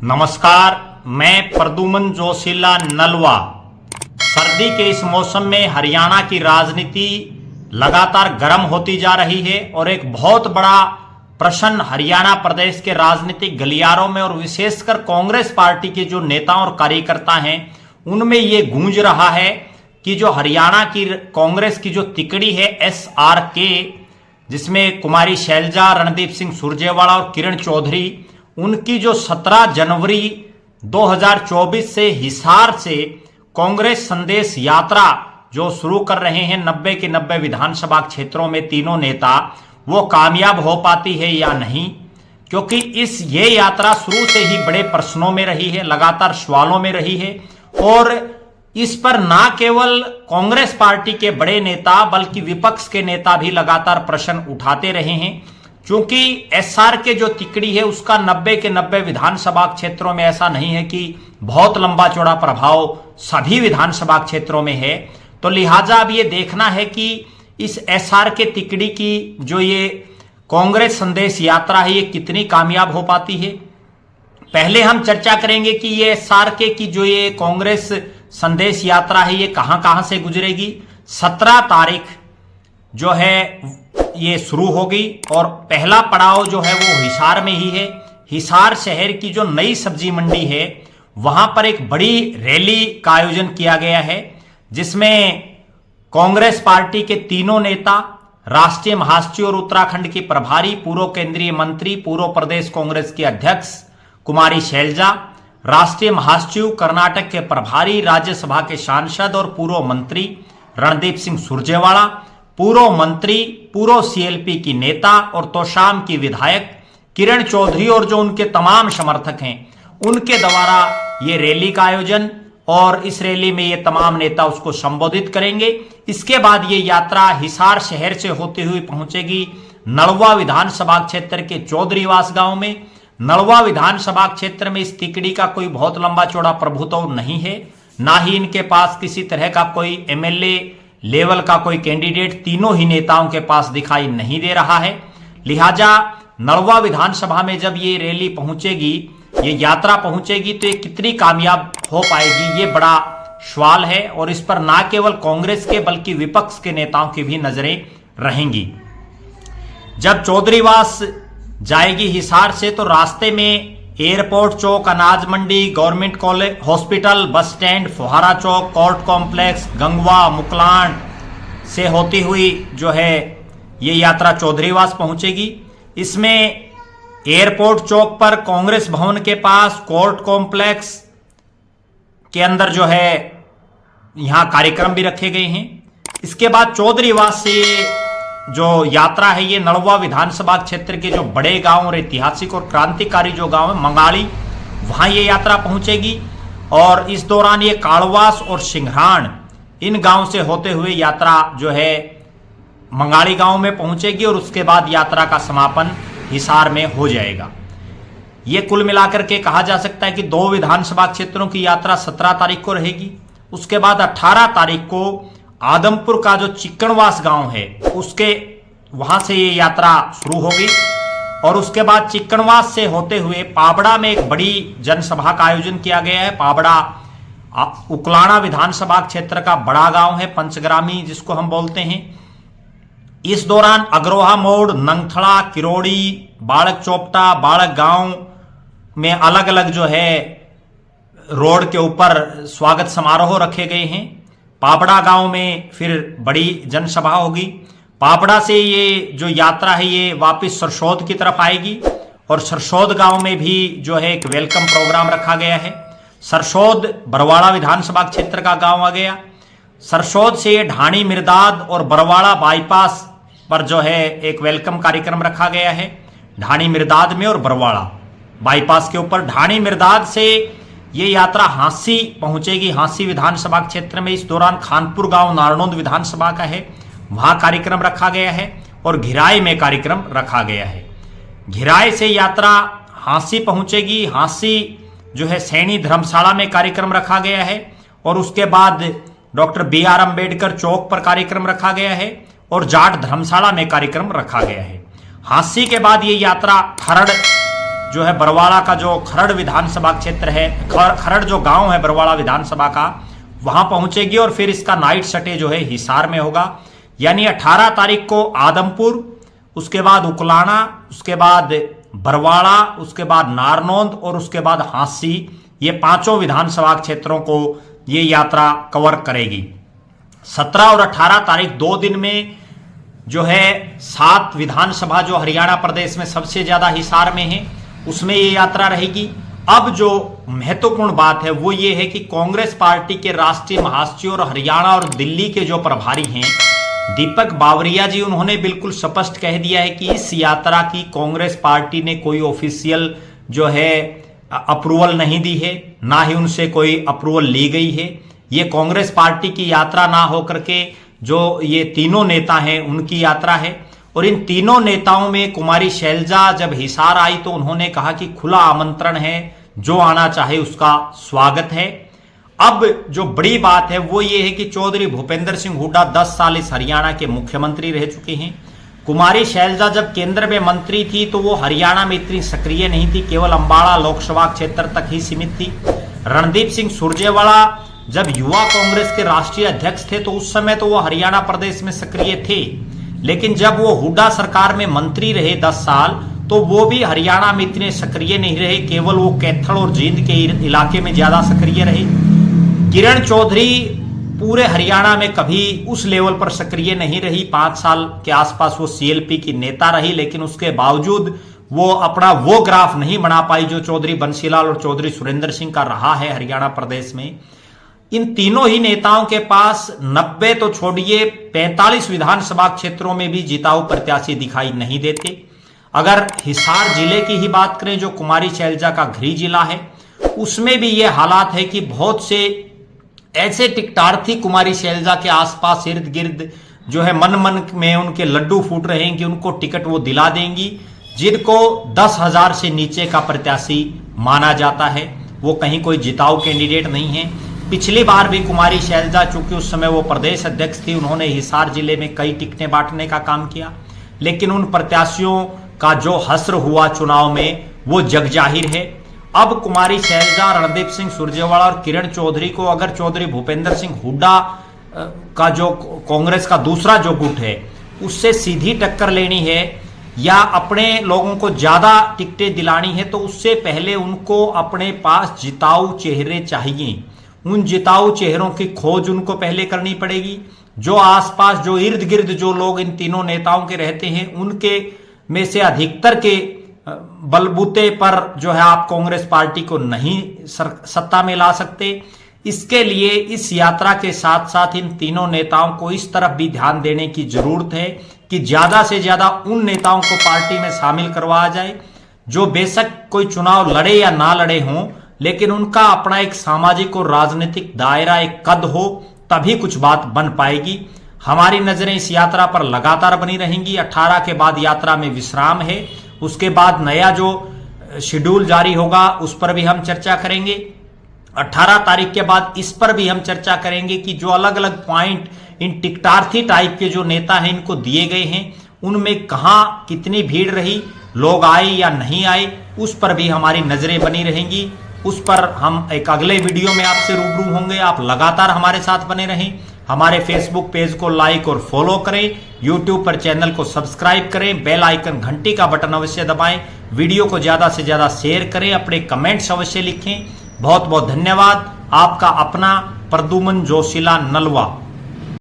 नमस्कार, मैं प्रद्युमन जोशीला नलवा। सर्दी के इस मौसम में हरियाणा की राजनीति लगातार गर्म होती जा रही है और एक बहुत बड़ा प्रश्न हरियाणा प्रदेश के राजनीतिक गलियारों में और विशेषकर कांग्रेस पार्टी के जो नेता और कार्यकर्ता हैं उनमें ये गूंज रहा है कि जो हरियाणा की कांग्रेस की जो तिकड़ी है SRK, जिसमें कुमारी शैलजा, रणदीप सिंह सुरजेवाला और किरण चौधरी, उनकी जो 17 जनवरी 2024 से हिसार से कांग्रेस संदेश यात्रा जो शुरू कर रहे हैं 90 के 90 विधानसभा क्षेत्रों में तीनों नेता, वो कामयाब हो पाती है या नहीं, क्योंकि ये यात्रा शुरू से ही बड़े प्रश्नों में रही है, लगातार सवालों में रही है और इस पर ना केवल कांग्रेस पार्टी के बड़े नेता बल्कि विपक्ष के नेता भी लगातार प्रश्न उठाते रहे हैं। क्योंकि SRK जो तिकड़ी है उसका 90 के 90 विधानसभा क्षेत्रों में ऐसा नहीं है कि बहुत लंबा चौड़ा प्रभाव सभी विधानसभा क्षेत्रों में है, तो लिहाजा अब ये देखना है कि इस SRK तिकड़ी की जो ये कांग्रेस संदेश यात्रा है ये कितनी कामयाब हो पाती है। पहले हम चर्चा करेंगे कि ये SRK की जो ये कांग्रेस संदेश यात्रा है ये कहां कहां से गुजरेगी। 17 तारीख जो है ये शुरू होगी और पहला पड़ाव जो है वो हिसार में ही है। हिसार शहर की जो नई सब्जी मंडी है वहां पर एक बड़ी रैली का आयोजन किया गया है, जिसमें कांग्रेस पार्टी के तीनों नेता, राष्ट्रीय महासचिव और उत्तराखंड की प्रभारी, पूर्व केंद्रीय मंत्री, पूर्व प्रदेश कांग्रेस की अध्यक्ष कुमारी शैलजा, राष्ट्रीय महासचिव कर्नाटक के प्रभारी, राज्यसभा के सांसद और पूर्व मंत्री रणदीप सिंह सुरजेवाला, पूर्व मंत्री, पूर्व CLP की नेता और तोशाम की विधायक किरण चौधरी और जो उनके तमाम समर्थक हैं उनके द्वारा ये रैली का आयोजन, और इस रैली में ये तमाम नेता उसको संबोधित करेंगे। इसके बाद ये यात्रा हिसार शहर से होती हुई पहुंचेगी नलवा विधानसभा क्षेत्र के चौधरीवास गांव में। नलवा विधानसभा क्षेत्र में इस तिकड़ी का कोई बहुत लंबा चौड़ा प्रभुत्व नहीं है, ना ही इनके पास किसी तरह का कोई MLA लेवल का कोई कैंडिडेट तीनों ही नेताओं के पास दिखाई नहीं दे रहा है। लिहाजा नलवा विधानसभा में जब ये रैली पहुंचेगी, ये यात्रा पहुंचेगी, तो ये कितनी कामयाब हो पाएगी ये बड़ा सवाल है और इस पर ना केवल कांग्रेस के बल्कि विपक्ष के नेताओं की भी नजरें रहेंगी। जब चौधरीवास जाएगी हिसार से तो रास्ते में airport Chowk, Anaj Mandi, government college, hospital, bus stand, Fuhara Chowk, court complex, Gangwa, Muklan से होती हुई जो है ये यात्रा चौधरीवास पहुंचेगी। इसमें एयरपोर्ट चौक पर कांग्रेस भवन के पास, कोर्ट कॉम्प्लेक्स के अंदर जो है यहां कार्यक्रम भी रखे गए हैं। इसके बाद चौधरीवास से जो यात्रा है ये नलवा विधानसभा क्षेत्र के जो बड़े गांव और ऐतिहासिक और क्रांतिकारी जो गांव है मंगाली, वहां ये यात्रा पहुंचेगी और इस दौरान ये कालवास और सिंघराण इन गांव से होते हुए यात्रा जो है मंगाली गांव में पहुंचेगी और उसके बाद यात्रा का समापन हिसार में हो जाएगा। ये कुल मिलाकर के कहा जा सकता है कि 2 विधानसभा क्षेत्रों की यात्रा 17 तारीख को रहेगी। उसके बाद 18 तारीख को आदमपुर का जो चिक्कणवास गांव है उसके वहां से ये यात्रा शुरू होगी और उसके बाद चिक्कणवास से होते हुए पाबड़ा में एक बड़ी जनसभा का आयोजन किया गया है। पाबड़ा उकलाना विधानसभा क्षेत्र का बड़ा गांव है, पंचग्रामी जिसको हम बोलते हैं। इस दौरान अग्रोहा मोड़, नंगथड़ा, किरोड़ी, बाड़क चोपटा, बाड़क गांव में अलग अलग जो है रोड के ऊपर स्वागत समारोह रखे गए हैं। पापड़ा गांव में फिर बड़ी जनसभा होगी। पापड़ा से ये जो यात्रा है ये वापस सरसोद की तरफ आएगी और सरसोद गांव में भी जो है एक वेलकम प्रोग्राम रखा गया है। सरसोद बरवाड़ा विधानसभा क्षेत्र का गांव आ गया। सरसोद से ये ढाणी मिर्दाद और बरवाड़ा बाईपास पर जो है एक वेलकम कार्यक्रम रखा गया है, ढाणी मिर्दाद में और बरवाड़ा बाईपास के ऊपर। ढाणी मिर्दाद से ये यात्रा हांसी पहुंचेगी, हांसी विधानसभा क्षेत्र में। इस दौरान खानपुर गांव नारनौंद विधानसभा का है, वहां कार्यक्रम रखा गया है और घिराई में कार्यक्रम रखा गया है। घिराई से यात्रा हांसी पहुंचेगी। हांसी जो है सैनी धर्मशाला में कार्यक्रम रखा गया है और उसके बाद डॉक्टर BR अम्बेडकर चौक पर कार्यक्रम रखा गया है और जाट धर्मशाला में कार्यक्रम रखा गया है। हांसी के बाद ये यात्रा खरड़ जो है बरवाड़ा का जो खरड़ विधानसभा क्षेत्र है, खरड़ जो गांव है बरवाड़ा विधानसभा का, वहां पहुंचेगी और फिर इसका नाइट स्टे जो है हिसार में होगा। यानी 18 तारीख को आदमपुर, उसके बाद उकलाना, उसके बाद बरवाड़ा, उसके बाद नारनौंद और उसके बाद हांसी, ये पांचों विधानसभा क्षेत्रों को ये यात्रा कवर करेगी। 17 और 18 तारीख 2 दिन में जो है 7 विधानसभा जो हरियाणा प्रदेश में सबसे ज्यादा हिसार में है, उसमें ये यात्रा रहेगी। अब जो महत्वपूर्ण बात है वो ये है कि कांग्रेस पार्टी के राष्ट्रीय महासचिव और हरियाणा और दिल्ली के जो प्रभारी हैं दीपक बावरिया जी, उन्होंने बिल्कुल स्पष्ट कह दिया है कि इस यात्रा की कांग्रेस पार्टी ने कोई ऑफिशियल जो है अप्रूवल नहीं दी है, ना ही उनसे कोई अप्रूवल ली गई है। ये कांग्रेस पार्टी की यात्रा ना होकर के जो ये तीनों नेता हैं उनकी यात्रा है। और इन तीनों नेताओं में कुमारी शैलजा जब हिसार आई तो उन्होंने कहा कि खुला आमंत्रण है, जो आना चाहे उसका स्वागत है। अब जो बड़ी बात है वो ये है कि चौधरी भूपेंद्र सिंह हुड्डा 10 साल इस हरियाणा के मुख्यमंत्री रह चुके हैं। कुमारी शैलजा जब केंद्र में मंत्री थी तो वो हरियाणा में इतनी सक्रिय नहीं थी, केवल अंबाला लोकसभा क्षेत्र तक ही सीमित थी। रणदीप सिंह सुरजेवाला जब युवा कांग्रेस के राष्ट्रीय अध्यक्ष थे तो उस समय तो वो हरियाणा प्रदेश में सक्रिय थे, लेकिन जब वो हुड्डा सरकार में मंत्री रहे 10 साल तो वो भी हरियाणा में इतने सक्रिय नहीं रहे, केवल वो कैथल और जींद के इलाके में ज्यादा सक्रिय रहे। किरण चौधरी पूरे हरियाणा में कभी उस लेवल पर सक्रिय नहीं रही, 5 साल के आसपास वो सीएलपी की नेता रही, लेकिन उसके बावजूद वो अपना वो ग्राफ नहीं बना पाई जो चौधरी बंसीलाल और चौधरी सुरेंद्र सिंह का रहा है हरियाणा प्रदेश में। इन तीनों ही नेताओं के पास 90 तो छोड़िए 45 विधानसभा क्षेत्रों में भी जिताऊ प्रत्याशी दिखाई नहीं देते। अगर हिसार जिले की ही बात करें जो कुमारी शैलजा का गृह जिला है, उसमें भी ये हालात है कि बहुत से ऐसे टिकटार्थी कुमारी शैलजा के आसपास इर्द गिर्द जो है मन मन में उनके लड्डू फूट रहे हैं कि उनको टिकट वो दिला देंगी, जिनको 10,000 से नीचे का प्रत्याशी माना जाता है। वो कहीं कोई जिताऊ कैंडिडेट नहीं है। पिछली बार भी कुमारी शैलजा, चूंकि उस समय वो प्रदेश अध्यक्ष थी, उन्होंने हिसार जिले में कई टिकटें बांटने का काम किया, लेकिन उन प्रत्याशियों का जो हस्र हुआ चुनाव में वो जगजाहिर है। अब कुमारी शैलजा, रणदीप सिंह सुरजेवाला और किरण चौधरी को अगर चौधरी भूपेंद्र सिंह हुड्डा का जो कांग्रेस का दूसरा जो गुट है उससे सीधी टक्कर लेनी है या अपने लोगों को ज्यादा टिकटें दिलानी है, तो उससे पहले उनको अपने पास जिताऊ चेहरे चाहिए। उन जिताऊ चेहरों की खोज उनको पहले करनी पड़ेगी। जो आसपास जो इर्द गिर्द जो लोग इन तीनों नेताओं के रहते हैं उनके में से अधिकतर के बलबूते पर जो है आप कांग्रेस पार्टी को नहीं सत्ता में ला सकते। इसके लिए इस यात्रा के साथ साथ इन तीनों नेताओं को इस तरफ भी ध्यान देने की जरूरत है कि ज्यादा से ज्यादा उन नेताओं को पार्टी में शामिल करवाया जाए जो बेशक कोई चुनाव लड़े या ना लड़े हों, लेकिन उनका अपना एक सामाजिक और राजनीतिक दायरा, एक कद हो, तभी कुछ बात बन पाएगी। हमारी नजरें इस यात्रा पर लगातार बनी रहेंगी। 18 के बाद यात्रा में विश्राम है, उसके बाद नया जो शेड्यूल जारी होगा उस पर भी हम चर्चा करेंगे। 18 तारीख के बाद इस पर भी हम चर्चा करेंगे कि जो अलग अलग पॉइंट इन टिकटार्थी टाइप के जो नेता हैं इनको दिए गए हैं उनमें कहां कितनी भीड़ रही, लोग आए या नहीं आए, उस पर भी हमारी नजरें बनी रहेंगी। उस पर हम एक अगले वीडियो में आपसे रूबरू होंगे। आप लगातार हमारे साथ बने रहें। हमारे फेसबुक पेज को लाइक और फॉलो करें, यूट्यूब पर चैनल को सब्सक्राइब करें, बेल आइकन घंटी का बटन अवश्य दबाएं, वीडियो को ज्यादा से ज्यादा शेयर करें, अपने कमेंट्स अवश्य लिखें। बहुत बहुत धन्यवाद। आपका अपना प्रद्युमन जोशीला नलवा।